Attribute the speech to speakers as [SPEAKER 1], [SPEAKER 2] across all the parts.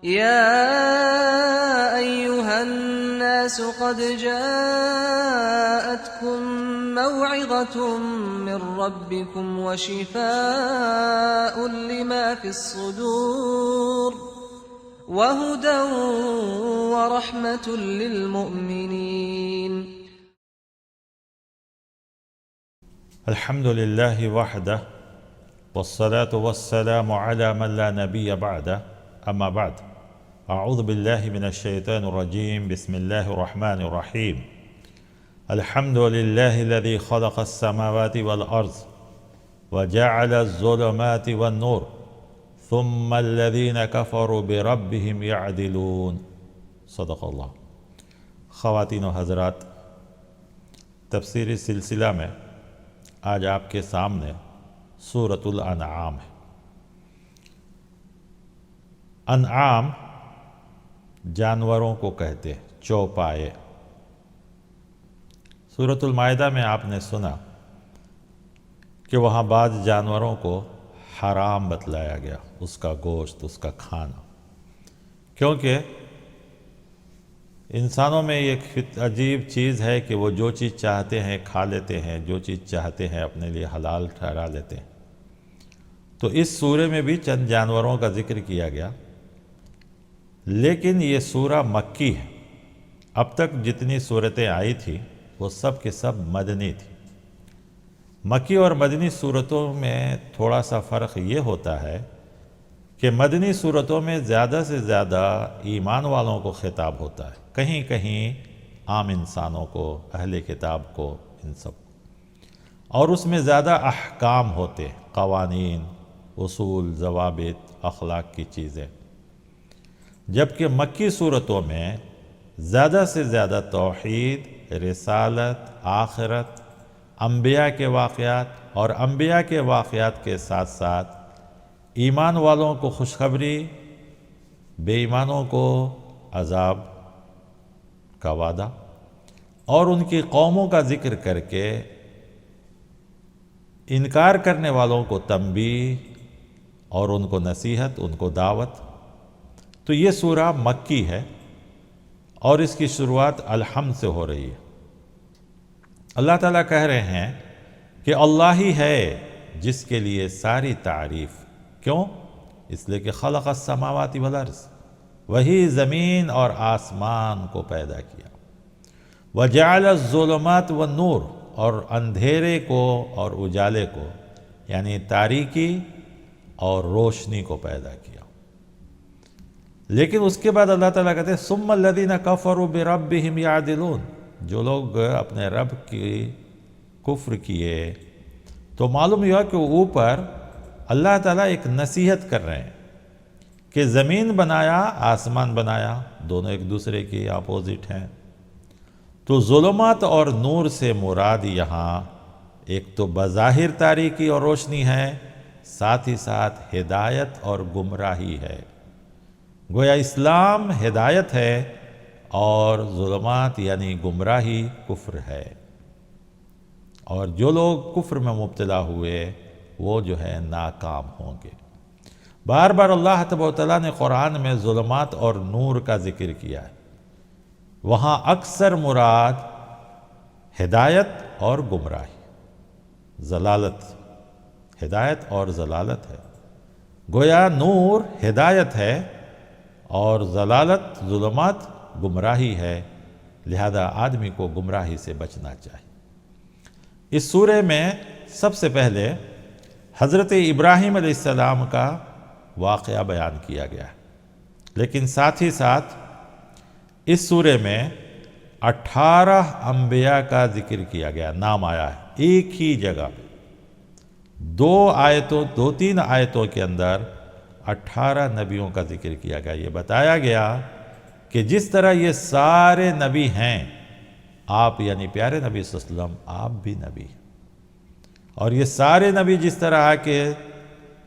[SPEAKER 1] يا أيها الناس قد جاءتكم موعظة من ربكم وشفاء لما في الصدور وهدى ورحمة للمؤمنين.
[SPEAKER 2] الحمد لله وحده والصلاة والسلام على من لا نبي بعده أما بعد أعوذ بالله من الشيطان الرجيم بسم الله الرحمن الرحيم الحمد لله الذي خلق السماوات والأرض وجعل الظلمات والنور ثم الذين كفروا بربهم يعدلون صدق اللہ. خواتین و حضرات، تفسیری سلسلہ میں آج آپ کے سامنے سورۃ الانعام ہے. انعام جانوروں کو کہتے ہیں، چوپائے. سورۃ المائدہ میں آپ نے سنا کہ وہاں بعض جانوروں کو حرام بتلایا گیا، اس کا گوشت، اس کا کھانا، کیونکہ انسانوں میں ایک عجیب چیز ہے کہ وہ جو چیز چاہتے ہیں کھا لیتے ہیں، جو چیز چاہتے ہیں اپنے لیے حلال ٹھہرا لیتے ہیں. تو اس سورہ میں بھی چند جانوروں کا ذکر کیا گیا، لیکن یہ سورہ مکی ہے. اب تک جتنی صورتیں آئی تھی وہ سب کے سب مدنی تھی. مکی اور مدنی صورتوں میں تھوڑا سا فرق یہ ہوتا ہے کہ مدنی صورتوں میں زیادہ سے زیادہ ایمان والوں کو خطاب ہوتا ہے، کہیں کہیں عام انسانوں کو، اہل کتاب کو، ان سب کو. اور اس میں زیادہ احکام ہوتے، قوانین، اصول، ضوابط، اخلاق کی چیزیں. جبکہ مکی صورتوں میں زیادہ سے زیادہ توحید، رسالت، آخرت، انبیاء کے واقعات اور انبیاء کے واقعات کے ساتھ ساتھ ایمان والوں کو خوشخبری، بے ایمانوں کو عذاب کا وعدہ، اور ان کی قوموں کا ذکر کر کے انکار کرنے والوں کو تنبیہ اور ان کو نصیحت، ان کو دعوت. تو یہ سورہ مکی ہے اور اس کی شروعات الحمد سے ہو رہی ہے. اللہ تعالیٰ کہہ رہے ہیں کہ اللہ ہی ہے جس کے لیے ساری تعریف. کیوں؟ اس لیے کہ خلق السماوات والارض، وہی زمین اور آسمان کو پیدا کیا. وجعل الظلمات والنور، اور اندھیرے کو اور اجالے کو، یعنی تاریکی اور روشنی کو پیدا کیا. لیکن اس کے بعد اللہ تعالیٰ کہتے ہیں ثم الذین کفروا بربہم یعدلون. جو لوگ اپنے رب کی کفر کیے تو معلوم ہوا کہ اوپر اللہ تعالیٰ ایک نصیحت کر رہے ہیں کہ زمین بنایا، آسمان بنایا، دونوں ایک دوسرے کی اپوزٹ ہیں. تو ظلمات اور نور سے مراد یہاں ایک تو بظاہر تاریکی اور روشنی ہے، ساتھ ہی ساتھ ہدایت اور گمراہی ہے. گویا اسلام ہدایت ہے اور ظلمات یعنی گمراہی کفر ہے. اور جو لوگ کفر میں مبتلا ہوئے وہ جو ہے ناکام ہوں گے. بار بار اللہ تبارک و تعالیٰ نے قرآن میں ظلمات اور نور کا ذکر کیا ہے. وہاں اکثر مراد ہدایت اور گمراہی، ضلالت، ہدایت اور ضلالت ہے. گویا نور ہدایت ہے اور ضلالت، ظلمات گمراہی ہے. لہذا آدمی کو گمراہی سے بچنا چاہیے. اس سورہ میں سب سے پہلے حضرت ابراہیم علیہ السلام کا واقعہ بیان کیا گیا ہے، لیکن ساتھ ہی ساتھ اس سورہ میں 18 انبیاء کا ذکر کیا گیا، نام آیا ہے ایک ہی جگہ پہ. دو تین آیتوں کے اندر 18 نبیوں کا ذکر کیا گیا. یہ بتایا گیا کہ جس طرح یہ سارے نبی ہیں، آپ یعنی پیارے نبی صلی اللہ علیہ وسلم آپ بھی نبی ہیں. اور یہ سارے نبی جس طرح آ کے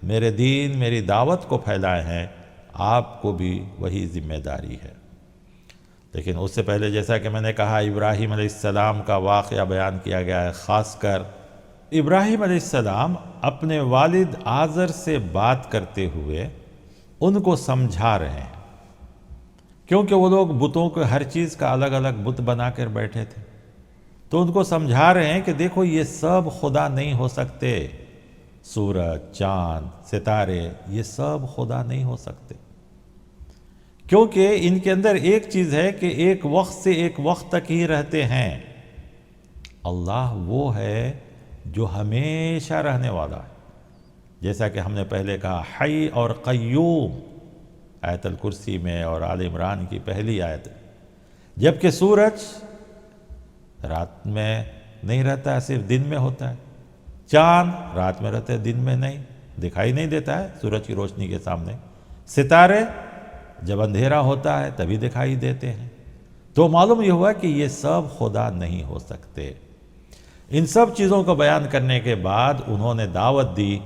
[SPEAKER 2] میرے دین، میری دعوت کو پھیلائے ہیں، آپ کو بھی وہی ذمہ داری ہے. لیکن اس سے پہلے جیسا کہ میں نے کہا ابراہیم علیہ السلام کا واقعہ بیان کیا گیا ہے. خاص کر ابراہیم علیہ السلام اپنے والد آزر سے بات کرتے ہوئے ان کو سمجھا رہے ہیں کیونکہ وہ لوگ بتوں کو ہر چیز کا الگ الگ بت بنا کر بیٹھے تھے، تو ان کو سمجھا رہے ہیں کہ دیکھو یہ سب خدا نہیں ہو سکتے، سورج، چاند، ستارے، یہ سب خدا نہیں ہو سکتے، کیونکہ ان کے اندر ایک چیز ہے کہ ایک وقت سے ایک وقت تک ہی رہتے ہیں۔ اللہ وہ ہے جو ہمیشہ رہنے والا ہے، جیسا کہ ہم نے پہلے کہا حی اور قیوم آیت الکرسی میں اور آل عمران کی پہلی آیت، جبکہ سورج رات میں نہیں رہتا ہے، صرف دن میں ہوتا ہے، چاند رات میں رہتا ہے، دن میں نہیں، دکھائی نہیں دیتا ہے سورج کی روشنی کے سامنے، ستارے جب اندھیرا ہوتا ہے تبھی دکھائی دیتے ہیں۔ تو معلوم یہ ہوا کہ یہ سب خدا نہیں ہو سکتے۔ ان سب چیزوں کو بیان کرنے کے بعد انہوں نے دعوت دی،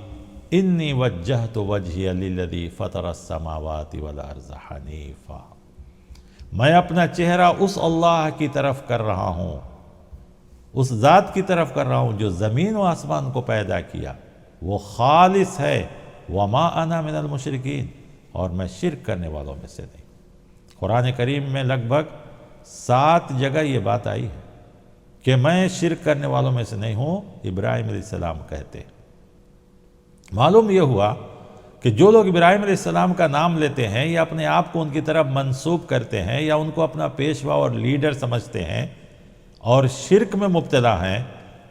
[SPEAKER 2] انی وجہت وجہی للذی فطر السماوات والارض حنیفا، میں اپنا چہرہ اس اللہ کی طرف کر رہا ہوں، اس ذات کی طرف کر رہا ہوں جو زمین و آسمان کو پیدا کیا، وہ خالص ہے، وما انا من المشرکین، اور میں شرک کرنے والوں میں سے نہیں۔ قرآن کریم میں لگ بھگ 7 جگہ یہ بات آئی ہے کہ میں شرک کرنے والوں میں سے نہیں ہوں، ابراہیم علیہ السلام کہتے ہیں۔ معلوم یہ ہوا کہ جو لوگ ابراہیم علیہ السلام کا نام لیتے ہیں یا اپنے آپ کو ان کی طرف منسوب کرتے ہیں یا ان کو اپنا پیشوا اور لیڈر سمجھتے ہیں اور شرک میں مبتلا ہیں،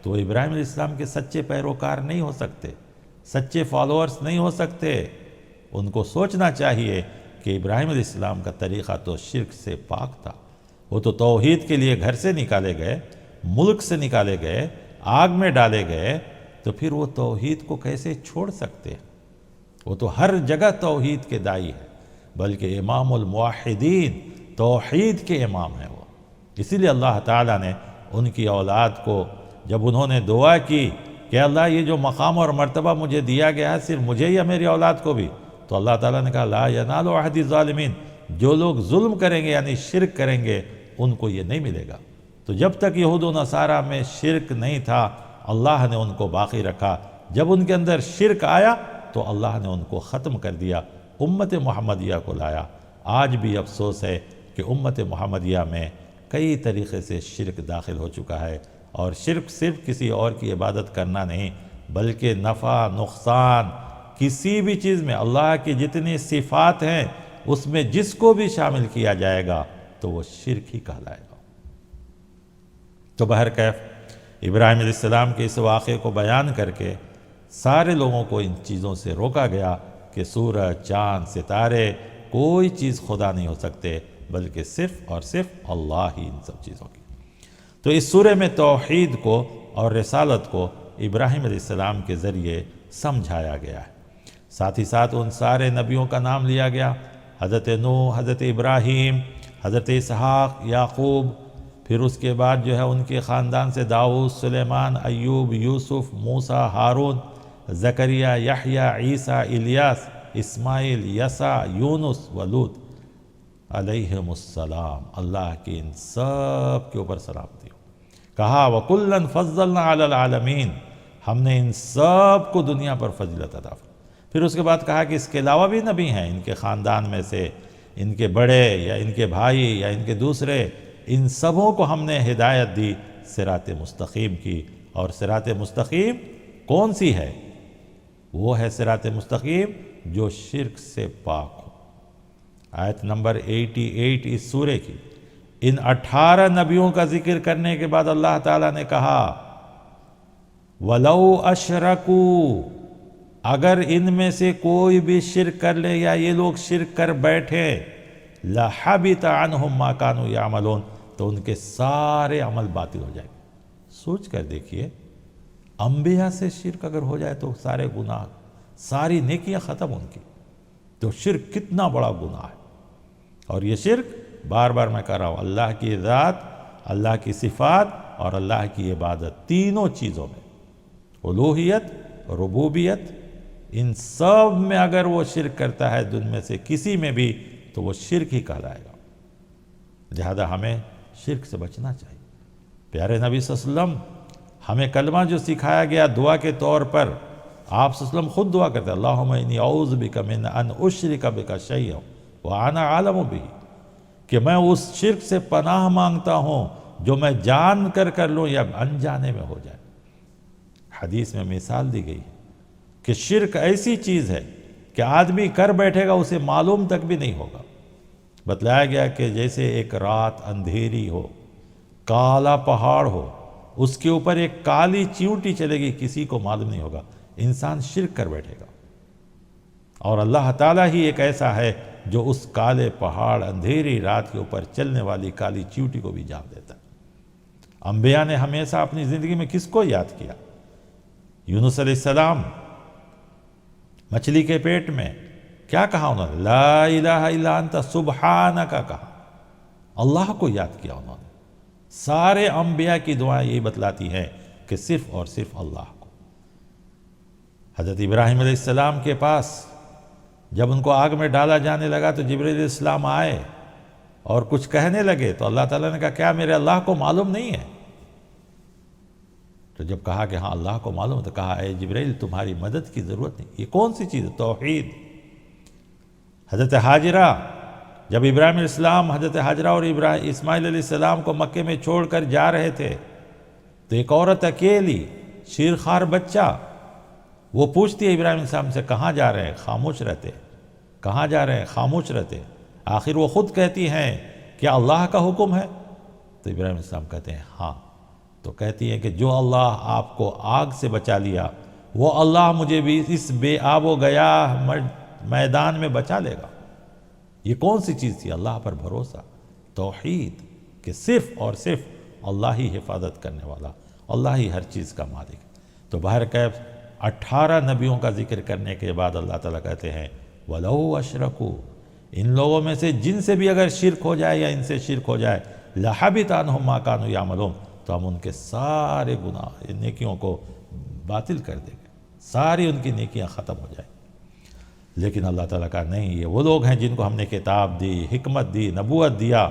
[SPEAKER 2] تو وہ ابراہیم علیہ السلام کے سچے پیروکار نہیں ہو سکتے، سچے فالوورز نہیں ہو سکتے۔ ان کو سوچنا چاہیے کہ ابراہیم علیہ السلام کا طریقہ تو شرک سے پاک تھا، وہ تو توحید کے لیے گھر سے نکالے گئے، ملک سے نکالے گئے، آگ میں ڈالے گئے، تو پھر وہ توحید کو کیسے چھوڑ سکتے ہیں؟ وہ تو ہر جگہ توحید کے داعی ہے، بلکہ امام الموحدین، توحید کے امام ہیں وہ۔ اسی لیے اللہ تعالیٰ نے ان کی اولاد کو جب انہوں نے دعا کی کہ اللہ یہ جو مقام اور مرتبہ مجھے دیا گیا ہے صرف مجھے یا میری اولاد کو بھی، تو اللہ تعالیٰ نے کہا لا ینال عہد الظالمین، جو لوگ ظلم کریں گے یعنی شرک کریں گے ان کو یہ نہیں ملے گا۔ تو جب تک یہود و نصارہ میں شرک نہیں تھا اللہ نے ان کو باقی رکھا، جب ان کے اندر شرک آیا تو اللہ نے ان کو ختم کر دیا، امت محمدیہ کو لایا۔ آج بھی افسوس ہے کہ امت محمدیہ میں کئی طریقے سے شرک داخل ہو چکا ہے، اور شرک صرف کسی اور کی عبادت کرنا نہیں بلکہ نفع نقصان کسی بھی چیز میں، اللہ کی جتنی صفات ہیں اس میں جس کو بھی شامل کیا جائے گا تو وہ شرک ہی کہلائے گا۔ تو بہرکیف ابراہیم علیہ السلام کے اس واقعے کو بیان کر کے سارے لوگوں کو ان چیزوں سے روکا گیا کہ سورج، چاند، ستارے، کوئی چیز خدا نہیں ہو سکتے بلکہ صرف اور صرف اللہ ہی ان سب چیزوں کی۔ تو اس سورہ میں توحید کو اور رسالت کو ابراہیم علیہ السلام کے ذریعے سمجھایا گیا ہے، ساتھ ہی ساتھ ان سارے نبیوں کا نام لیا گیا، حضرت نوح، حضرت ابراہیم، حضرت اسحاق، یعقوب، پھر اس کے بعد جو ہے ان کے خاندان سے داؤد، سلیمان، ایوب، یوسف، موسیٰ، ہارون، زکریا، یحییٰ، عیسیٰ، الیاس، اسماعیل، یسع، یونس و لوط علیہم السلام۔ اللہ کی ان سب کے اوپر سلامتی ہو۔ کہا وَكُلًّا فَضَّلْنَا عَلَى الْعَالَمِينَ، ہم نے ان سب کو دنیا پر فضیلت عطا فرمائی۔ پھر اس کے بعد کہا کہ اس کے علاوہ بھی نبی ہیں ان کے خاندان میں سے، ان کے بڑے یا ان کے بھائی یا ان کے دوسرے، ان سبوں کو ہم نے ہدایت دی صراط مستقیم کی۔ اور صراط مستقیم کون سی ہے؟ وہ ہے صراط مستقیم جو شرک سے پاک ہو۔ آیت نمبر 88 اس سورے کی، ان 18 نبیوں کا ذکر کرنے کے بعد اللہ تعالیٰ نے کہا وَلَوْ أَشْرَكُوا، اگر ان میں سے کوئی بھی شرک کر لے یا یہ لوگ شرک کر بیٹھے، لَحَبِطَ عَنْهُمْ مَا كَانُوا يَعْمَلُونَ، تو ان کے سارے عمل باطل ہو جائیں گے۔ سوچ کر دیکھیے، انبیاء سے شرک اگر ہو جائے تو سارے گناہ، ساری نیکیاں ختم ان کی، تو شرک کتنا بڑا گناہ ہے۔ اور یہ شرک بار بار میں کہہ رہا ہوں، اللہ کی ذات، اللہ کی صفات اور اللہ کی عبادت، تینوں چیزوں میں، الوہیت، ربوبیت، ان سب میں اگر وہ شرک کرتا ہے دن میں سے کسی میں بھی تو وہ شرک ہی کہلائے گا۔ لہذا ہمیں شرک سے بچنا چاہیے۔ پیارے نبی صلی اللہ علیہ وسلم ہمیں کلمہ جو سکھایا گیا دعا کے طور پر، آپ صلی اللہ علیہ وسلم خود دعا کرتے ہیں اللہم انی اعوذ بک من ان اشرک بک شیئا وانا اعلم بہ، کہ میں اس شرک سے پناہ مانگتا ہوں جو میں جان کر لوں یا انجانے میں ہو جائے۔ حدیث میں مثال دی گئی کہ شرک ایسی چیز ہے کہ آدمی کر بیٹھے گا اسے معلوم تک بھی نہیں ہوگا۔ بتلایا گیا کہ جیسے ایک رات اندھیری ہو، کالا پہاڑ ہو، اس کے اوپر ایک کالی چیونٹی چلے گی، کسی کو معلوم نہیں ہوگا، انسان شرک کر بیٹھے گا۔ اور اللہ تعالیٰ ہی ایک ایسا ہے جو اس کالے پہاڑ اندھیری رات کے اوپر چلنے والی کالی چیونٹی کو بھی جان دیتا ہے۔ انبیاء نے ہمیشہ اپنی زندگی میں کس کو یاد کیا؟ یونس علیہ السلام مچھلی کے پیٹ میں کیا کہا انہوں نے؟ لا الہ الا انت سبحانک کہا، اللہ کو یاد کیا انہوں نے۔ سارے انبیاء کی دعائیں یہی بتلاتی ہیں کہ صرف اور صرف اللہ کو۔ حضرت ابراہیم علیہ السلام کے پاس جب ان کو آگ میں ڈالا جانے لگا تو جبرائیل علیہ السلام آئے اور کچھ کہنے لگے تو اللہ تعالیٰ نے کہا کیا میرے اللہ کو معلوم نہیں ہے؟ تو جب کہا کہ ہاں اللہ کو معلوم، تو کہا اے جبرائیل تمہاری مدد کی ضرورت نہیں۔ یہ کون سی چیز ہے؟ توحید۔ حضرت حاجرہ جب ابراہیم علیہ السلام حضرت حاجرہ اور اسماعیل علیہ السلام کو مکے میں چھوڑ کر جا رہے تھے تو ایک عورت اکیلی، شیرخوار بچہ، وہ پوچھتی ہے ابراہیم علیہ السلام سے کہاں جا رہے ہیں؟ خاموش رہتے۔ کہاں جا رہے ہیں؟ خاموش رہتے۔ آخر وہ خود کہتی ہیں کیا اللہ کا حکم ہے؟ تو ابراہیم علیہ السلام کہتے ہیں ہاں۔ تو کہتی ہیں کہ جو اللہ آپ کو آگ سے بچا لیا وہ اللہ مجھے بھی اس بے آب و گیاہ میدان میں بچا لے گا۔ یہ کون سی چیز تھی؟ اللہ پر بھروسہ، توحید، کہ صرف اور صرف اللہ ہی حفاظت کرنے والا، اللہ ہی ہر چیز کا مالک۔ تو بہرکیف 18 نبیوں کا ذکر کرنے کے بعد اللہ تعالیٰ کہتے ہیں وَلَوْ أَشْرَكُوا، ان لوگوں میں سے جن سے بھی اگر شرک ہو جائے یا ان سے شرک ہو جائے لَحَبِطَ عَنْهُمْ مَا كَانُوا يَعْمَلُونَ، تو ہم ان کے سارے گناہ نیکیوں کو باطل کر دیں گے، ساری ان کی نیکیاں ختم ہو جائیں۔ لیکن اللہ تعالیٰ کا نہیں، یہ وہ لوگ ہیں جن کو ہم نے کتاب دی، حکمت دی، نبوت دیا،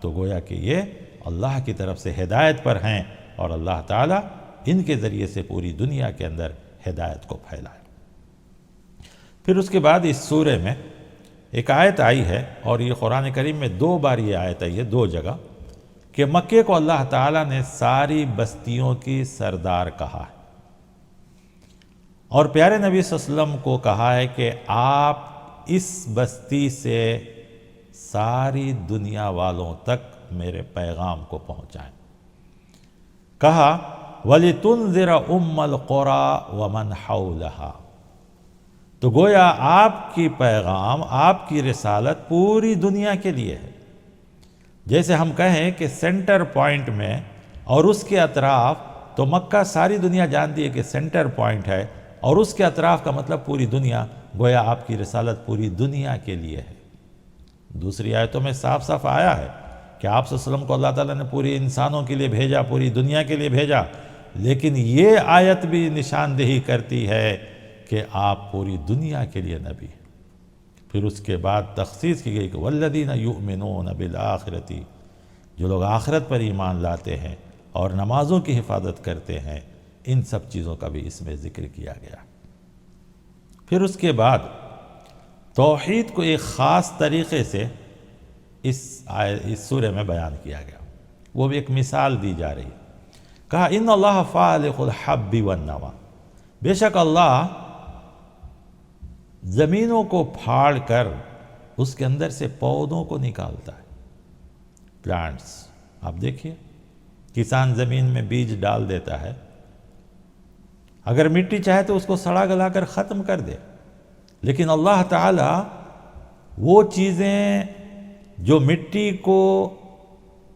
[SPEAKER 2] تو گویا کہ یہ اللہ کی طرف سے ہدایت پر ہیں اور اللہ تعالیٰ ان کے ذریعے سے پوری دنیا کے اندر ہدایت کو پھیلائے۔ پھر اس کے بعد اس سورے میں ایک آیت آئی ہے، اور یہ قرآن کریم میں 2 بار یہ آیت آئی ہے، 2 جگہ، کہ مکے کو اللہ تعالیٰ نے ساری بستیوں کی سردار کہا ہے، اور پیارے نبی صلی اللہ علیہ وسلم کو کہا ہے کہ آپ اس بستی سے ساری دنیا والوں تک میرے پیغام کو پہنچائیں۔ کہا وَلِتُنذِرَ أُمَّ الْقُرَى وَمَنْ حَوْلَهَا، تو گویا آپ کی پیغام، آپ کی رسالت پوری دنیا کے لیے ہے۔ جیسے ہم کہیں کہ سینٹر پوائنٹ میں اور اس کے اطراف، تو مکہ ساری دنیا جانتی ہے کہ سینٹر پوائنٹ ہے، اور اس کے اطراف کا مطلب پوری دنیا، گویا آپ کی رسالت پوری دنیا کے لیے ہے۔ دوسری آیتوں میں صاف صاف آیا ہے کہ آپ صلی اللہ علیہ وسلم کو اللہ تعالیٰ نے پوری انسانوں کے لیے بھیجا، پوری دنیا کے لیے بھیجا، لیکن یہ آیت بھی نشاندہی کرتی ہے کہ آپ پوری دنیا کے لیے نبی ہیں۔ پھر اس کے بعد تخصیص کی گئی کہ وَالَّذِينَ يُؤْمِنُونَ بِالْآخِرَةِ، جو لوگ آخرت پر ایمان لاتے ہیں اور نمازوں کی حفاظت کرتے ہیں، ان سب چیزوں کا بھی اس میں ذکر کیا گیا۔ پھر اس کے بعد توحید کو ایک خاص طریقے سے اس سورے میں بیان کیا گیا، وہ بھی ایک مثال دی جا رہی ہے۔ کہا ان اللہ فالق الحب والنوى، بے شک اللہ زمینوں کو پھاڑ کر اس کے اندر سے پودوں کو نکالتا ہے، پلانٹس۔ آپ دیکھیے کسان زمین میں بیج ڈال دیتا ہے، اگر مٹی چاہے تو اس کو سڑا گلا کر ختم کر دے، لیکن اللہ تعالیٰ وہ چیزیں جو مٹی کو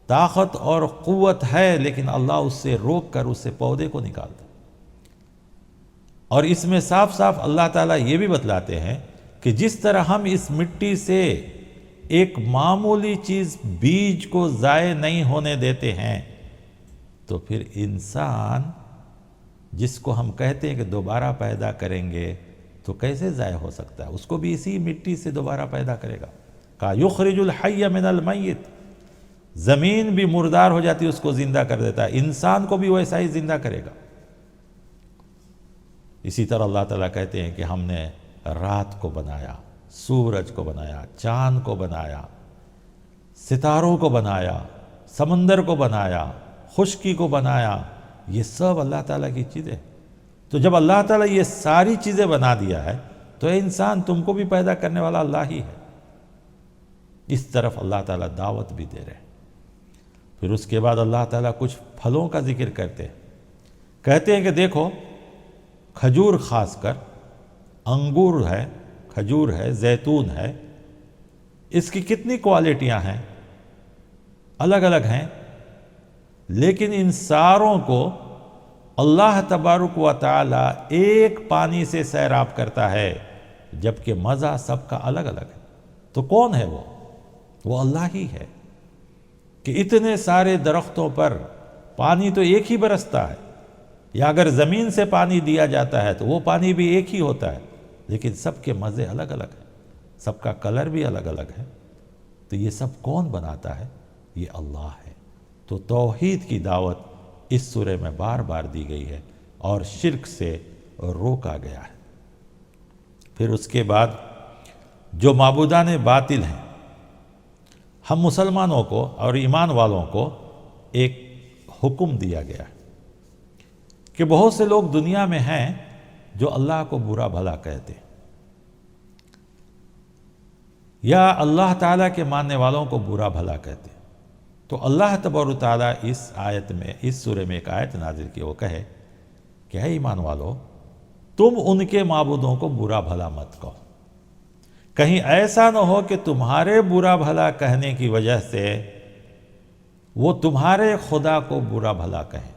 [SPEAKER 2] طاقت اور قوت ہے لیکن اللہ اس سے روک کر اس سے پودے کو نکالتا ہے۔ اور اس میں صاف صاف اللہ تعالیٰ یہ بھی بتلاتے ہیں کہ جس طرح ہم اس مٹی سے ایک معمولی چیز بیج کو ضائع نہیں ہونے دیتے ہیں، تو پھر انسان جس کو ہم کہتے ہیں کہ دوبارہ پیدا کریں گے تو کیسے ضائع ہو سکتا ہے؟ اس کو بھی اسی مٹی سے دوبارہ پیدا کرے گا۔ کہا یخرج الحی من المیت، زمین بھی مردار ہو جاتی ہے اس کو زندہ کر دیتا ہے، انسان کو بھی ویسا ہی زندہ کرے گا۔ اسی طرح اللہ تعالیٰ کہتے ہیں کہ ہم نے رات کو بنایا، سورج کو بنایا، چاند کو بنایا، ستاروں کو بنایا، سمندر کو بنایا، خشکی کو بنایا، یہ سب اللہ تعالیٰ کی چیزیں۔ تو جب اللہ تعالیٰ یہ ساری چیزیں بنا دیا ہے تو اے انسان، تم کو بھی پیدا کرنے والا اللہ ہی ہے۔ اس طرف اللہ تعالیٰ دعوت بھی دے رہے ہیں۔ پھر اس کے بعد اللہ تعالیٰ کچھ پھلوں کا ذکر کرتے ہیں، کہتے ہیں کہ دیکھو، کھجور خاص کر، انگور ہے، کھجور ہے، زیتون ہے، اس کی کتنی کوالٹیاں ہیں، الگ الگ ہیں، لیکن ان ساروں کو اللہ تبارک و تعالی ایک پانی سے سیراب کرتا ہے، جبکہ مزہ سب کا الگ الگ ہے۔ تو کون ہے وہ اللہ ہی ہے کہ اتنے سارے درختوں پر پانی تو ایک ہی برستا ہے، یا اگر زمین سے پانی دیا جاتا ہے تو وہ پانی بھی ایک ہی ہوتا ہے، لیکن سب کے مزے الگ الگ ہیں، سب کا کلر بھی الگ الگ ہے۔ تو یہ سب کون بناتا ہے؟ یہ اللہ ہے۔ تو توحید کی دعوت اس سورہ میں بار بار دی گئی ہے اور شرک سے روکا گیا ہے۔ پھر اس کے بعد جو معبودان باطل ہیں، ہم مسلمانوں کو اور ایمان والوں کو ایک حکم دیا گیا ہے کہ بہت سے لوگ دنیا میں ہیں جو اللہ کو برا بھلا کہتے ہیں، یا اللہ تعالیٰ کے ماننے والوں کو برا بھلا کہتے ہیں۔ تو اللہ تبارک و تعالیٰ اس آیت میں، اس سورہ میں ایک آیت نازل کی، وہ کہے کہ اے ایمان والو، تم ان کے معبودوں کو برا بھلا مت کہو، کہیں ایسا نہ ہو کہ تمہارے برا بھلا کہنے کی وجہ سے وہ تمہارے خدا کو برا بھلا کہیں۔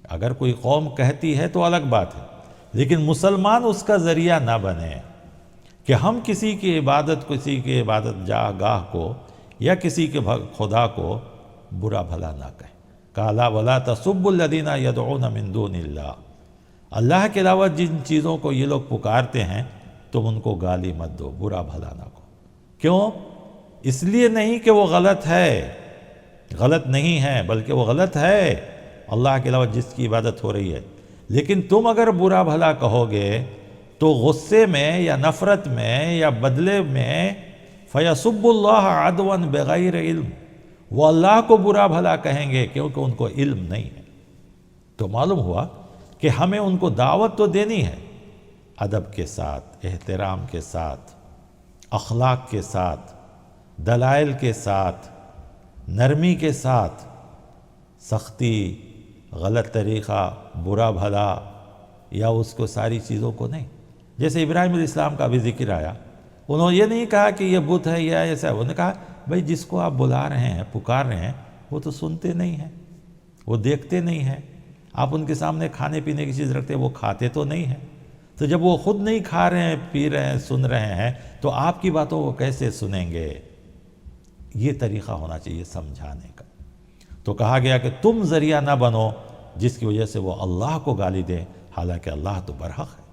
[SPEAKER 2] اگر کوئی قوم کہتی ہے تو الگ بات ہے، لیکن مسلمان اس کا ذریعہ نہ بنے کہ ہم کسی کی عبادت گاہ کو یا کسی کے خدا کو برا بھلا نہ کہیں۔ قَالَ وَلَا تَسُبُّوا الَّذِينَ يَدْعُونَ مِن دُونِ اللَّهِ، اللہ کے علاوہ جن چیزوں کو یہ لوگ پکارتے ہیں تم ان کو گالی مت دو، برا بھلا نہ کہو۔ کیوں؟ اس لیے نہیں کہ وہ غلط ہے، غلط نہیں ہے، بلکہ وہ غلط ہے اللہ کے علاوہ جس کی عبادت ہو رہی ہے، لیکن تم اگر برا بھلا کہو گے تو غصے میں یا نفرت میں یا بدلے میں فَيَسُبُّ اللَّهَ عَدْوًا بِغَيْرِ علم، وہ اللہ کو برا بھلا کہیں گے کیونکہ ان کو علم نہیں ہے۔ تو معلوم ہوا کہ ہمیں ان کو دعوت تو دینی ہے، ادب کے ساتھ، احترام کے ساتھ، اخلاق کے ساتھ، دلائل کے ساتھ، نرمی کے ساتھ، سختی، غلط طریقہ، برا بھلا یا اس کو ساری چیزوں کو نہیں۔ جیسے ابراہیم علیہ السلام کا بھی ذکر آیا، انہوں نے یہ نہیں کہا کہ یہ بت ہے یا ایسا، انہوں نے کہا بھائی جس کو آپ بلا رہے ہیں، پکار رہے ہیں، وہ تو سنتے نہیں ہیں، وہ دیکھتے نہیں ہیں، آپ ان کے سامنے کھانے پینے کی چیز رکھتے ہیں، وہ کھاتے تو نہیں ہیں، تو جب وہ خود نہیں کھا رہے ہیں، پی رہے ہیں، سن رہے ہیں، تو آپ کی باتوں کو کیسے سنیں گے؟ یہ طریقہ ہونا چاہیے سمجھانے کا۔ تو کہا گیا کہ تم ذریعہ نہ بنو جس کی وجہ سے وہ اللہ کو گالی دیں، حالانکہ اللہ تو برحق ہے،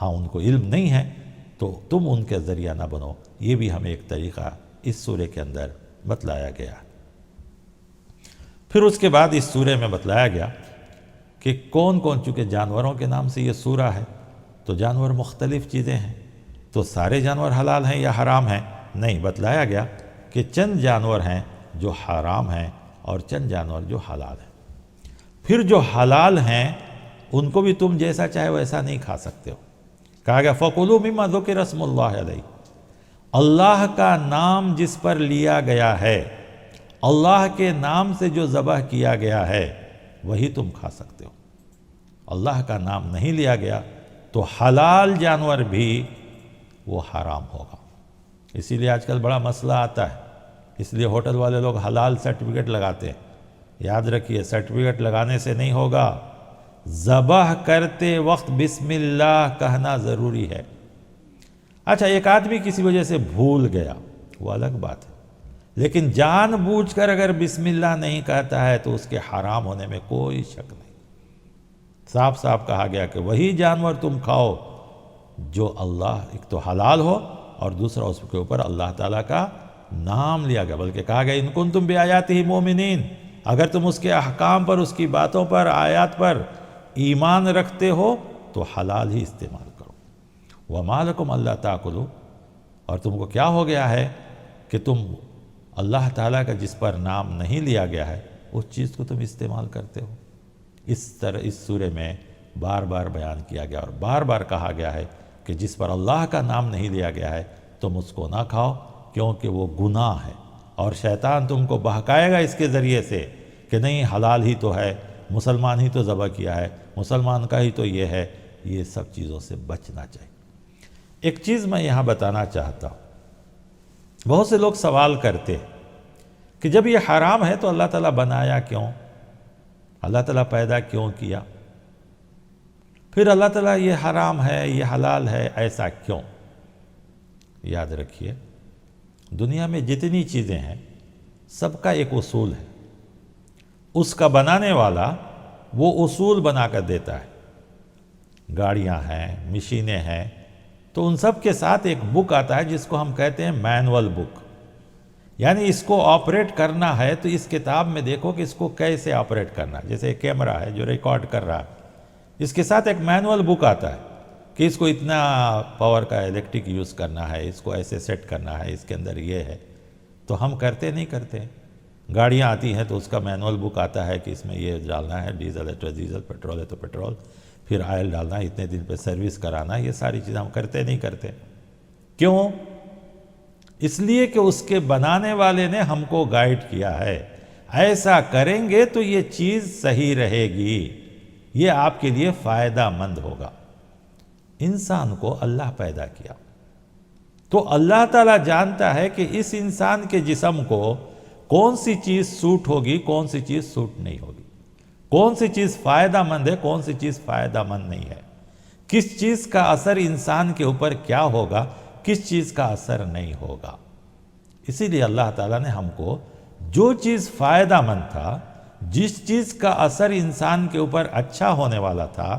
[SPEAKER 2] ہاں ان کو علم نہیں ہے، تو تم ان کے ذریعہ نہ بنو۔ یہ بھی ہمیں ایک طریقہ اس سورہ کے اندر بتلایا گیا۔ پھر اس کے بعد اس سورہ میں بتلایا گیا کہ کون کون، چونکہ جانوروں کے نام سے یہ سورہ ہے تو جانور مختلف چیزیں ہیں، تو سارے جانور حلال ہیں یا حرام ہیں؟ نہیں، بتلایا گیا کہ چند جانور ہیں جو حرام ہیں اور چند جانور جو حلال ہیں۔ پھر جو حلال ہیں ان کو بھی تم جیسا چاہے ویسا نہیں کھا سکتے ہو۔ کہا گیا فَقُلُوا مِمَّا ذُكِرَ اسْمُ اللَّهِ عَلَيْهِ، اللہ کا نام جس پر لیا گیا ہے، اللہ کے نام سے جو ذبح کیا گیا ہے وہی تم کھا سکتے ہو۔ اللہ کا نام نہیں لیا گیا تو حلال جانور بھی وہ حرام ہوگا۔ اسی لیے آج کل بڑا مسئلہ آتا ہے، اس لیے ہوٹل والے لوگ حلال سرٹیفکیٹ لگاتے ہیں۔ یاد رکھیے، سرٹیفکیٹ لگانے سے نہیں ہوگا، ذبح کرتے وقت بسم اللہ کہنا ضروری ہے۔ اچھا، ایک آدمی کسی وجہ سے بھول گیا، وہ الگ بات ہے، لیکن جان بوجھ کر اگر بسم اللہ نہیں کہتا ہے تو اس کے حرام ہونے میں کوئی شک نہیں۔ صاف صاف کہا گیا کہ وہی جانور تم کھاؤ جو اللہ، ایک تو حلال ہو اور دوسرا اس کے اوپر اللہ تعالیٰ کا نام لیا گیا، بلکہ کہا گیا ان کنتم بآیاتہ مؤمنین، اگر تم اس کے احکام پر، اس کی باتوں پر، آیات پر ایمان رکھتے ہو تو حلال ہی استعمال کرو۔ وَمَا لَكُمْ أَلَّا تَأْكُلُوا، اور تم کو کیا ہو گیا ہے کہ تم اللہ تعالیٰ کا جس پر نام نہیں لیا گیا ہے اس چیز کو تم استعمال کرتے ہو۔ اس طرح اس سورہ میں بار بار بیان کیا گیا اور بار بار کہا گیا ہے کہ جس پر اللہ کا نام نہیں لیا گیا ہے تم اس کو نہ کھاؤ، کیونکہ وہ گناہ ہے، اور شیطان تم کو بہکائے گا اس کے ذریعے سے کہ نہیں حلال ہی تو ہے، مسلمان ہی تو ذبح کیا ہے، مسلمان کا ہی تو یہ ہے۔ یہ سب چیزوں سے بچنا چاہیے۔ ایک چیز میں یہاں بتانا چاہتا ہوں، بہت سے لوگ سوال کرتے ہیں کہ جب یہ حرام ہے تو اللہ تعالیٰ بنایا کیوں؟ اللہ تعالیٰ پیدا کیوں کیا؟ پھر اللہ تعالیٰ یہ حرام ہے یہ حلال ہے ایسا کیوں؟ یاد رکھیے، دنیا میں جتنی چیزیں ہیں سب کا ایک اصول ہے، اس کا بنانے والا وہ اصول بنا کر دیتا ہے۔ گاڑیاں ہیں، مشینیں ہیں، تو ان سب کے ساتھ ایک بک آتا ہے جس کو ہم کہتے ہیں مینول بک، یعنی اس کو آپریٹ کرنا ہے تو اس کتاب میں دیکھو کہ اس کو کیسے آپریٹ کرنا ہے۔ جیسے ایک کیمرہ ہے جو ریکارڈ کر رہا ہے، اس کے ساتھ ایک مینول بک آتا ہے کہ اس کو اتنا پاور کا الیکٹرک یوز کرنا ہے، اس کو ایسے سیٹ کرنا ہے، اس کے اندر یہ ہے۔ تو ہم کرتے نہیں کرتے، گاڑیاں آتی ہیں تو اس کا مینول بک آتا ہے کہ اس میں یہ ڈالنا ہے، ڈیزل ہے تو ڈیزل، پیٹرول ہے تو پیٹرول، پھر آئل ڈالنا ہے، اتنے دن پہ سروس کرانا، یہ ساری چیزیں ہم کرتے نہیں کرتے۔ کیوں؟ اس لیے کہ اس کے بنانے والے نے ہم کو گائیڈ کیا ہے، ایسا کریں گے تو یہ چیز صحیح رہے گی، یہ آپ کے لیے فائدہ مند ہوگا۔ انسان کو اللہ پیدا کیا تو اللہ تعالیٰ جانتا ہے کہ اس انسان کے جسم کو کون سی چیز سوٹ ہوگی، کون سی چیز سوٹ نہیں ہوگی، کون سی چیز فائدہ مند ہے، کون سی چیز فائدہ مند نہیں ہے، کس چیز کا اثر انسان کے اوپر کیا ہوگا، کس چیز کا اثر نہیں ہوگا۔ اسی لیے اللہ تعالیٰ نے ہم کو جو چیز فائدہ مند تھا، جس چیز کا اثر انسان کے اوپر اچھا ہونے والا تھا،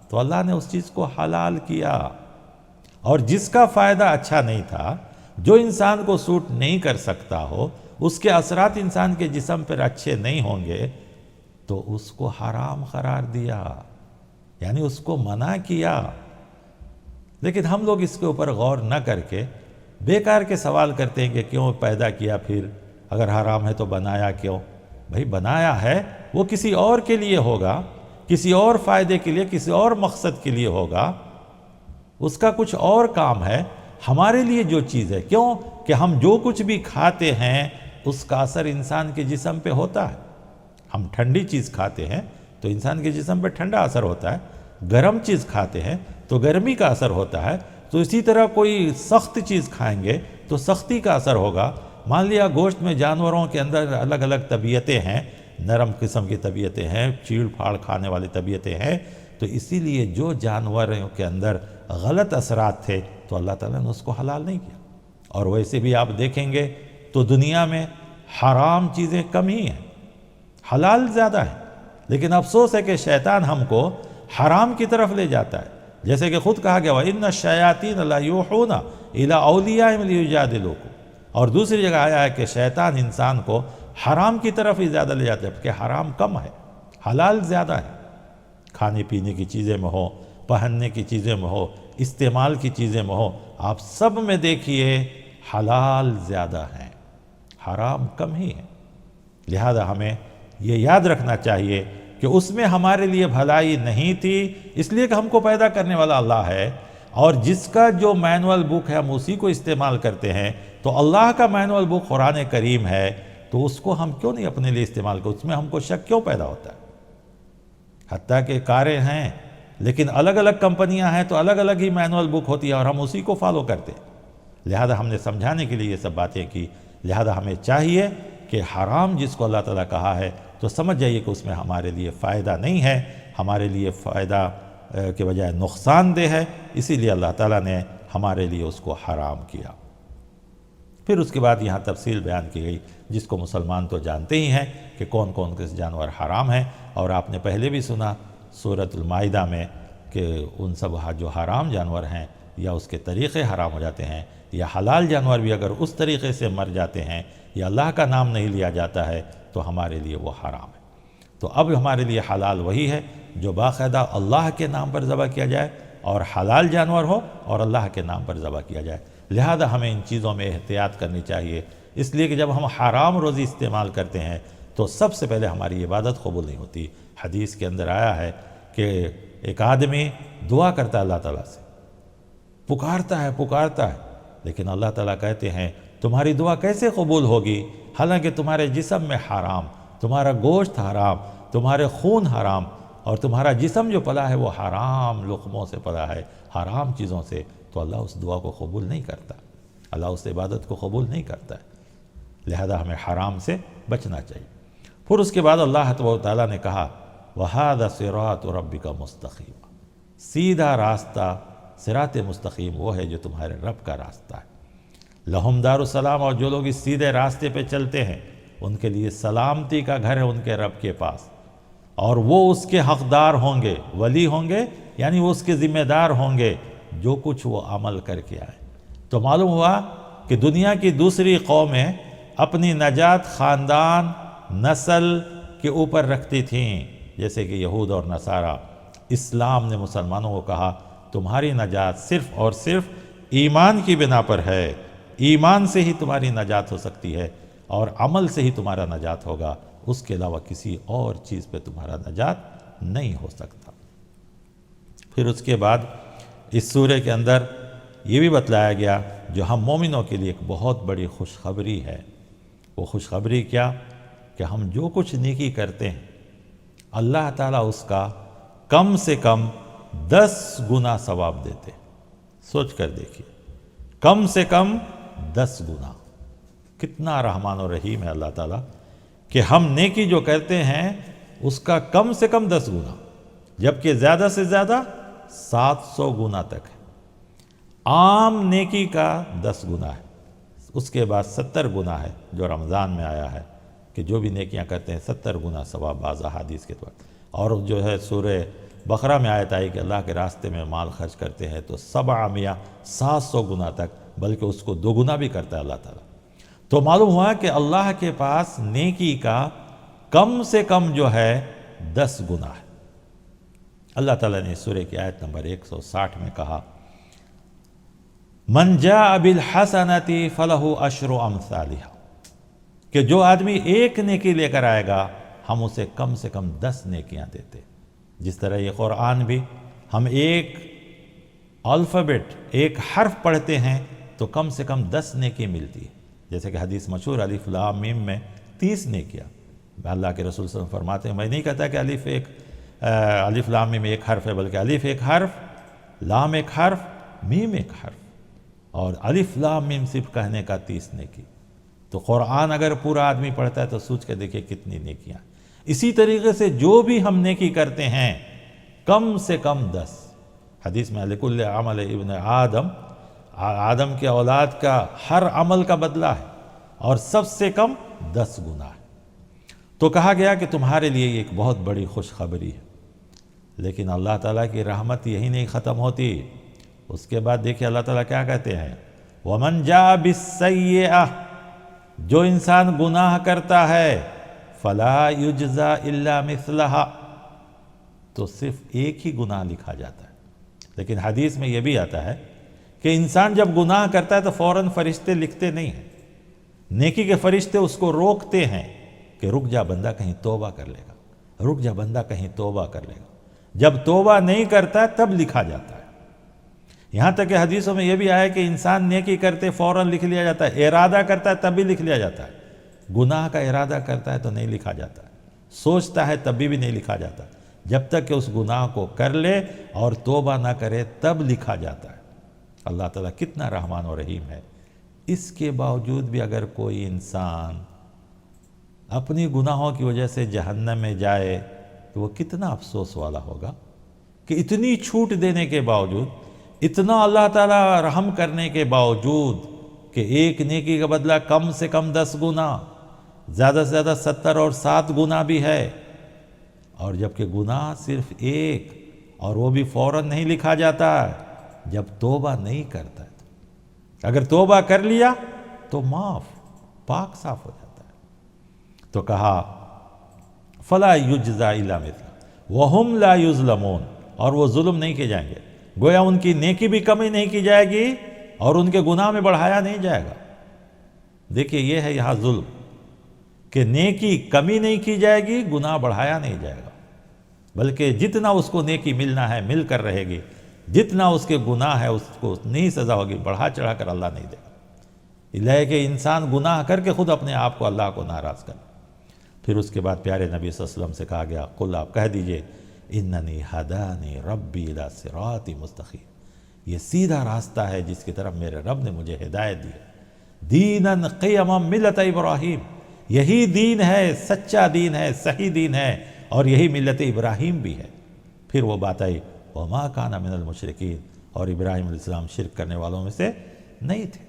[SPEAKER 2] تو اللہ نے اس چیز کو حلال کیا، اور جس کا فائدہ اچھا نہیں تھا، جو انسان کو سوٹ نہیں کر سکتا ہو، اس کے اثرات انسان کے جسم پر اچھے نہیں ہوں گے، تو اس کو حرام قرار دیا، یعنی اس کو منع کیا۔ لیکن ہم لوگ اس کے اوپر غور نہ کر کے بیکار کے سوال کرتے ہیں کہ کیوں پیدا کیا، پھر اگر حرام ہے تو بنایا کیوں؟ بھائی بنایا ہے وہ کسی اور کے لیے ہوگا، کسی اور فائدے کے لیے، کسی اور مقصد کے لیے ہوگا، اس کا کچھ اور کام ہے۔ ہمارے لیے جو چیز ہے، کیوں کہ ہم جو کچھ بھی کھاتے ہیں اس کا اثر انسان کے جسم پہ ہوتا ہے۔ ہم ٹھنڈی چیز کھاتے ہیں تو انسان کے جسم پہ ٹھنڈا اثر ہوتا ہے، گرم چیز کھاتے ہیں تو گرمی کا اثر ہوتا ہے۔ تو اسی طرح کوئی سخت چیز کھائیں گے تو سختی کا اثر ہوگا۔ مان لیا گوشت میں جانوروں کے اندر الگ الگ طبیعتیں ہیں، نرم قسم کی طبیعتیں ہیں، چیڑ پھاڑ کھانے والی طبیعتیں ہیں، تو اسی لیے جو جانوروں کے اندر غلط اثرات تھے تو اللہ تعالیٰ نے اس کو حلال نہیں کیا۔ اور ویسے بھی آپ دیکھیں گے تو دنیا میں حرام چیزیں کم ہی ہیں، حلال زیادہ ہیں، لیکن افسوس ہے کہ شیطان ہم کو حرام کی طرف لے جاتا ہے۔ جیسے کہ خود کہا گیا وَإِنَّ الشَّيَاطِينَ لَيُوحُونَ إِلَىٰ أَوْلِيَائِهِمْ لِيُجَادِلُوكُمْ، اور دوسری جگہ آیا ہے کہ شیطان انسان کو حرام کی طرف ہی زیادہ لے جاتا ہے، کہ حرام کم ہے، حلال زیادہ ہے۔ کھانے پینے کی چیزیں میں ہو، پہننے کی چیزیں میں ہو، استعمال کی چیزیں میں ہو، آپ سب میں دیکھیے حلال زیادہ ہیں، حرام کم ہی ہیں۔ لہذا ہمیں یہ یاد رکھنا چاہیے کہ اس میں ہمارے لیے بھلائی نہیں تھی، اس لیے کہ ہم کو پیدا کرنے والا اللہ ہے، اور جس کا جو مینول بک ہے ہم اسی کو استعمال کرتے ہیں۔ تو اللہ کا مینول بک قرآن کریم ہے، تو اس کو ہم کیوں نہیں اپنے لیے استعمال کرتے؟ اس میں ہم کو شک کیوں پیدا ہوتا ہے؟ حتیٰ کہ کاریں ہیں لیکن الگ الگ کمپنیاں ہیں تو الگ الگ ہی مینول بک ہوتی ہے اور ہم اسی کو فالو کرتے ہیں۔ لہذا ہم نے سمجھانے کے لیے یہ سب باتیں کی۔ لہذا ہمیں چاہیے کہ حرام جس کو اللہ تعالیٰ کہا ہے تو سمجھ جائیے کہ اس میں ہمارے لیے فائدہ نہیں ہے، ہمارے لیے فائدہ کے بجائے نقصان دہ ہے، اسی لیے اللہ تعالیٰ نے ہمارے لیے اس کو حرام کیا۔ پھر اس کے بعد یہاں تفصیل بیان کی گئی، جس کو مسلمان تو جانتے ہی ہیں کہ کون کون کس جانور حرام ہیں، اور آپ نے پہلے بھی سنا سورۃ المائدہ میں کہ ان سب جو حرام جانور ہیں یا اس کے طریقے حرام ہو جاتے ہیں، یا حلال جانور بھی اگر اس طریقے سے مر جاتے ہیں یا اللہ کا نام نہیں لیا جاتا ہے تو ہمارے لیے وہ حرام ہے۔ تو اب ہمارے لیے حلال وہی ہے جو باقاعدہ اللہ کے نام پر ذبح کیا جائے، اور حلال جانور ہو اور اللہ کے نام پر ذبح کیا جائے۔ لہذا ہمیں ان چیزوں میں احتیاط کرنی چاہیے اس لیے کہ جب ہم حرام روزی استعمال کرتے ہیں تو سب سے پہلے ہماری عبادت قبول نہیں ہوتی۔ حدیث کے اندر آیا ہے کہ ایک آدمی دعا کرتا ہے اللہ تعالیٰ سے، پکارتا ہے، لیکن اللہ تعالیٰ کہتے ہیں تمہاری دعا کیسے قبول ہوگی حالانکہ تمہارے جسم میں حرام، تمہارا گوشت حرام، تمہارے خون حرام، اور تمہارا جسم جو پلا ہے وہ حرام لقموں سے پلا ہے، حرام چیزوں سے، تو اللہ اس دعا کو قبول نہیں کرتا، اللہ اس عبادت کو قبول نہیں کرتا ہے۔ لہذا ہمیں حرام سے بچنا چاہیے۔ پھر اس کے بعد اللہ تعالیٰ نے کہا وَهَذَا صِرَاطُ رَبِّكَ مُسْتَقِيمًا، سیدھا راستہ، صراط مستقیم وہ ہے جو تمہارے رب کا راستہ ہے۔ لہم دار السلام، اور جو لوگ اس سیدھے راستے پہ چلتے ہیں ان کے لیے سلامتی کا گھر ہے ان کے رب کے پاس، اور وہ اس کے حقدار ہوں گے، ولی ہوں گے، یعنی وہ اس کے ذمہ دار ہوں گے جو کچھ وہ عمل کر کے آئے۔ تو معلوم ہوا کہ دنیا کی دوسری قومیں اپنی نجات خاندان، نسل کے اوپر رکھتی تھیں، جیسے کہ یہود اور نصارہ۔ اسلام نے مسلمانوں کو کہا تمہاری نجات صرف اور صرف ایمان کی بنا پر ہے، ایمان سے ہی تمہاری نجات ہو سکتی ہے، اور عمل سے ہی تمہارا نجات ہوگا، اس کے علاوہ کسی اور چیز پہ تمہارا نجات نہیں ہو سکتا۔ پھر اس کے بعد اس سورہ کے اندر یہ بھی بتلایا گیا جو ہم مومنوں کے لیے ایک بہت بڑی خوشخبری ہے۔ وہ خوشخبری کیا؟ کہ ہم جو کچھ نیکی کرتے ہیں اللہ تعالیٰ اس کا کم سے کم 10 گنا ثواب دیتے۔ سوچ کر دیکھیے، کم سے کم 10 گنا، کتنا رحمان و رحیم ہے اللہ تعالیٰ کہ ہم نیکی جو کرتے ہیں اس کا کم سے کم 10 گنا، جبکہ زیادہ سے زیادہ 700 گنا تک ہے۔ عام نیکی کا 10 گنا ہے، اس کے بعد 70 گنا ہے جو رمضان میں آیا ہے کہ جو بھی نیکیاں کرتے ہیں 70 گنا ثواب بعض احادیث کے طور، اور جو ہے سورہ بقرہ میں آیت آئی کہ اللہ کے راستے میں مال خرچ کرتے ہیں تو 700 گنا تک، بلکہ اس کو 2 گنا بھی کرتا ہے اللہ تعالیٰ۔ تو معلوم ہوا کہ اللہ کے پاس نیکی کا کم سے کم جو ہے 10 گنا ہے۔ اللہ تعالیٰ نے سورہ کی آیت نمبر 160 میں کہا من جاء بالحسنۃ فلہ عشر امثالھا، کہ جو آدمی ایک نیکی لے کر آئے گا ہم اسے کم سے کم 10 نیکیاں دیتے۔ جس طرح یہ قرآن بھی ہم ایک الفابیٹ، ایک حرف پڑھتے ہیں تو کم سے کم 10 نیکی ملتی ہے، جیسے کہ حدیث مشہور الف لام میم میں 30 نیکیاں۔ اللہ کے رسول صلی اللہ علیہ وسلم فرماتے ہیں میں نہیں کہتا کہ الف لام میم ایک حرف ہے، بلکہ الف ایک حرف، لام ایک حرف، میم ایک حرف، اور الف لام میم صرف کہنے کا 30 نیکی۔ تو قرآن اگر پورا آدمی پڑھتا ہے تو سوچ کے دیکھیں کتنی نیکیاں۔ اسی طریقے سے جو بھی ہم نیکی کرتے ہیں کم سے کم 10۔ حدیث میں لکل عمل ابن آدم، آدم کے اولاد کا ہر عمل کا بدلہ ہے، اور سب سے کم 10 گنا ہے۔ تو کہا گیا کہ تمہارے لیے یہ ایک بہت بڑی خوشخبری ہے، لیکن اللہ تعالیٰ کی رحمت یہی نہیں ختم ہوتی۔ اس کے بعد دیکھیں اللہ تعالیٰ کیا کہتے ہیں وَمَنْ جَاءَ بِالسَّيِّئَةِ، جو انسان گناہ کرتا ہے فَلَا يُجْزَى إِلَّا مِثْلَهَا، تو صرف ایک ہی گناہ لکھا جاتا ہے۔ لیکن حدیث میں یہ بھی آتا ہے کہ انسان جب گناہ کرتا ہے تو فوراً فرشتے لکھتے نہیں ہیں، نیکی کے فرشتے اس کو روکتے ہیں کہ رک جا بندہ کہیں توبہ کر لے گا، رک جا بندہ کہیں توبہ کر لے گا۔ جب توبہ نہیں کرتا تب لکھا جاتا ہے۔ یہاں تک کہ حدیثوں میں یہ بھی آیا کہ انسان نیکی کرتے فوراً لکھ لیا جاتا ہے، ارادہ کرتا ہے تب بھی لکھ لیا جاتا ہے، گناہ کا ارادہ کرتا ہے تو نہیں لکھا جاتا ہے، سوچتا ہے تب بھی نہیں لکھا جاتا، جب تک کہ اس گناہ کو کر لے اور توبہ نہ کرے تب لکھا جاتا ہے۔ اللہ تعالیٰ کتنا رحمان و رحیم ہے۔ اس کے باوجود بھی اگر کوئی انسان اپنی گناہوں کی وجہ سے جہنم میں جائے تو وہ کتنا افسوس والا ہوگا کہ اتنی چھوٹ دینے کے باوجود، اتنا اللہ تعالیٰ رحم کرنے کے باوجود کہ ایک نیکی کا بدلہ کم سے کم 10 گنا، زیادہ سے زیادہ 70 اور 7 گنا بھی ہے، اور جبکہ گناہ صرف ایک، اور وہ بھی فوراً نہیں لکھا جاتا جب توبہ نہیں کرتا ہے۔ اگر توبہ کر لیا تو معاف، پاک صاف ہو جاتا ہے۔ تو کہا فَلَا يُجْزَى إِلَّا مِثْلَهُ وَهُمْ لَا يُظْلَمُونَ، اور وہ ظلم نہیں کیے جائیں گے، گویا ان کی نیکی بھی کمی نہیں کی جائے گی اور ان کے گناہ میں بڑھایا نہیں جائے گا۔ دیکھیے یہ ہے یہاں ظلم کہ نیکی کمی نہیں کی جائے گی، گناہ بڑھایا نہیں جائے گا، بلکہ جتنا اس کو نیکی ملنا ہے مل کر رہے گی، جتنا اس کے گناہ ہے اس کو اتنی ہی سزا ہوگی، بڑھا چڑھا کر اللہ نہیں دے گا۔ اللہ ہے کہ انسان گناہ کر کے خود اپنے آپ کو اللہ کو ناراض کرے۔ پھر اس کے بعد پیارے نبی صلی اللہ علیہ وسلم سے کہا گیا، قل آپ کہہ دیجئے اننی ہدانی ربی الی صراط مستقیم، یہ سیدھا راستہ ہے جس کی طرف میرے رب نے مجھے ہدایت دی ہے۔ دینا قیما ملت ابراہیم، یہی دین ہے، سچا دین ہے، صحیح دین ہے، اور یہی ملت ابراہیم بھی ہے۔ پھر وہ بات آئی وما کان من المشرکین، اور ابراہیم علیہ السلام شرک کرنے والوں میں سے نہیں تھے۔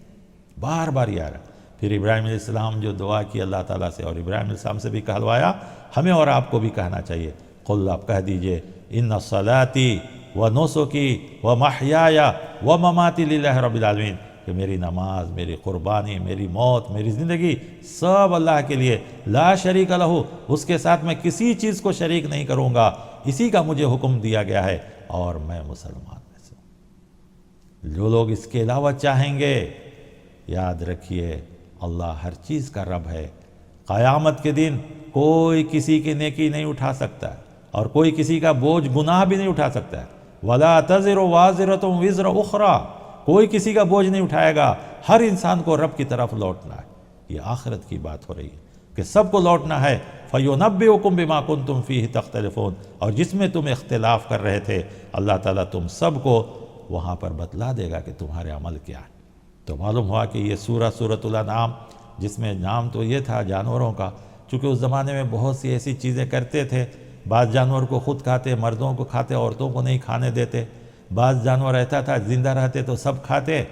[SPEAKER 2] بار بار یہ آ رہا۔ پھر ابراہیم علیہ السلام جو دعا کی اللہ تعالیٰ سے، اور ابراہیم علیہ السلام سے بھی کہلوایا، ہمیں اور آپ کو بھی کہنا چاہیے، قل آپ کہہ دیجئے ان صلاتی و نسکی و محیای و مماتی للہ رب العالمین، کہ میری نماز، میری قربانی، میری موت، میری زندگی سب اللہ کے لیے، لا شریک لہ، اس کے ساتھ میں کسی چیز کو شریک نہیں کروں گا، اسی کا مجھے حکم دیا گیا ہے، اور میں مسلمان میں سے ہوں۔ جو لوگ اس کے علاوہ چاہیں گے، یاد رکھیے اللہ ہر چیز کا رب ہے۔ قیامت کے دن کوئی کسی کی نیکی نہیں اٹھا سکتا ہے، اور کوئی کسی کا بوجھ گناہ بھی نہیں اٹھا سکتا ہے۔ وَلَا تَزِرُ وَازِرَةٌ وِزْرَ أُخْرَى، کوئی کسی کا بوجھ نہیں اٹھائے گا، ہر انسان کو رب کی طرف لوٹنا ہے۔ یہ آخرت کی بات ہو رہی ہے کہ سب کو لوٹنا ہے۔ فَيُنَبِّئُكُم بِمَا كُنتُمْ فِيهِ تَخْتَلِفُونَ، اور جس میں تم اختلاف کر رہے تھے اللہ تعالیٰ تم سب کو وہاں پر بتلا دے گا کہ تمہارے عمل کیا ہے۔ تو معلوم ہوا کہ یہ سورۃ الانعام، جس میں نام تو یہ تھا جانوروں کا، چونکہ اس زمانے میں بہت سی ایسی چیزیں کرتے تھے، بعض جانور کو خود کھاتے، مردوں کو کھاتے، عورتوں کو نہیں کھانے دیتے، بعض جانور رہتا تھا زندہ رہتے تو سب کھاتے،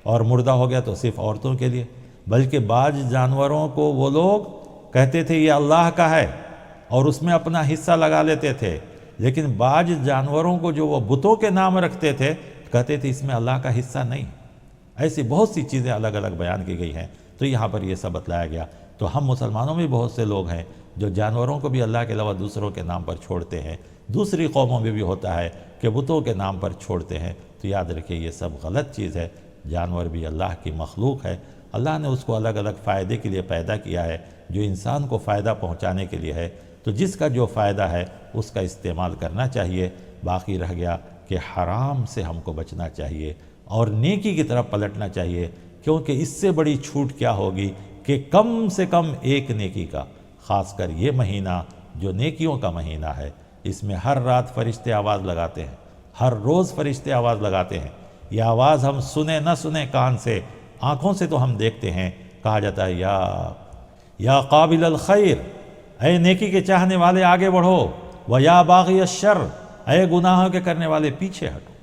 [SPEAKER 2] اور مردہ ہو گیا تو صرف عورتوں کے لیے، بلکہ بعض جانوروں کو وہ لوگ کہتے تھے یہ اللہ کا ہے، اور اس میں اپنا حصہ لگا لیتے تھے، لیکن بعض جانوروں کو جو وہ بتوں کے نام رکھتے تھے کہتے تھے اس میں اللہ کا حصہ نہیں۔ ایسی بہت سی چیزیں الگ الگ بیان کی گئی ہیں، تو یہاں پر یہ سب بتلایا گیا۔ تو ہم مسلمانوں میں بہت سے لوگ ہیں جو جانوروں کو بھی اللہ کے علاوہ دوسروں کے نام پر چھوڑتے ہیں، دوسری قوموں میں بھی ہوتا ہے کہ بتوں کے نام پر چھوڑتے ہیں۔ تو یاد رکھیے یہ سب غلط چیز ہے، جانور بھی اللہ کی مخلوق ہے، اللہ نے اس کو الگ الگ فائدے کے لیے پیدا کیا ہے، جو انسان کو فائدہ پہنچانے کے لیے ہے، تو جس کا جو فائدہ ہے اس کا استعمال کرنا چاہیے۔ باقی رہ گیا کہ حرام سے ہم کو بچنا چاہیے اور نیکی کی طرف پلٹنا چاہیے، کیونکہ اس سے بڑی چھوٹ کیا ہوگی کہ کم سے کم ایک نیکی کا، خاص کر یہ مہینہ جو نیکیوں کا مہینہ ہے، اس میں ہر رات فرشتے آواز لگاتے ہیں، ہر روز فرشتے آواز لگاتے ہیں۔ یہ آواز ہم سنیں نہ سنیں کان سے، آنکھوں سے تو ہم دیکھتے ہیں۔ کہا جاتا ہے یا قابل الخیر، اے نیکی کے چاہنے والے آگے بڑھو، وَيَا باغی الشر، اے گناہوں کے کرنے والے پیچھے ہٹو۔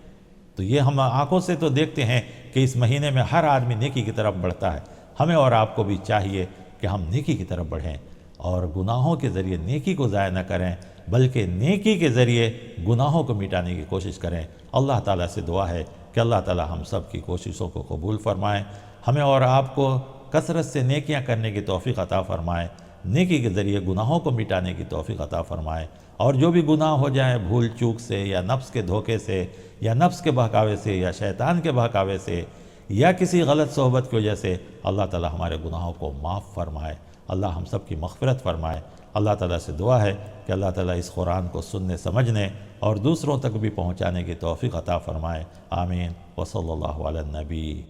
[SPEAKER 2] تو یہ ہم آنکھوں سے تو دیکھتے ہیں کہ اس مہینے میں ہر آدمی نیکی کی طرف بڑھتا ہے۔ ہمیں اور آپ کو بھی چاہیے کہ ہم نیکی کی طرف بڑھیں، اور گناہوں کے ذریعے نیکی کو ضائع نہ کریں، بلکہ نیکی کے ذریعے گناہوں کو مٹانے کی کوشش کریں۔ اللہ تعالیٰ سے دعا ہے کہ اللہ تعالیٰ ہم سب کی کوششوں کو قبول فرمائیں، ہمیں اور آپ کو کثرت سے نیکیاں کرنے کی توفیق عطا فرمائیں، نیکی کے ذریعے گناہوں کو مٹانے کی توفیق عطا فرمائیں، اور جو بھی گناہ ہو جائیں بھول چوک سے، یا نفس کے دھوکے سے، یا نفس کے بہکاوے سے، یا شیطان کے بہکاوے سے، یا کسی غلط صحبت کی وجہ سے، اللہ تعالیٰ ہمارے گناہوں کو معاف فرمائے، اللہ ہم سب کی مغفرت فرمائے۔ اللہ تعالیٰ سے دعا ہے کہ اللہ تعالیٰ اس قرآن کو سننے سمجھنے اور دوسروں تک بھی پہنچانے کی توفیق عطا فرمائے۔ آمین۔ وصلی اللہ علی النبی۔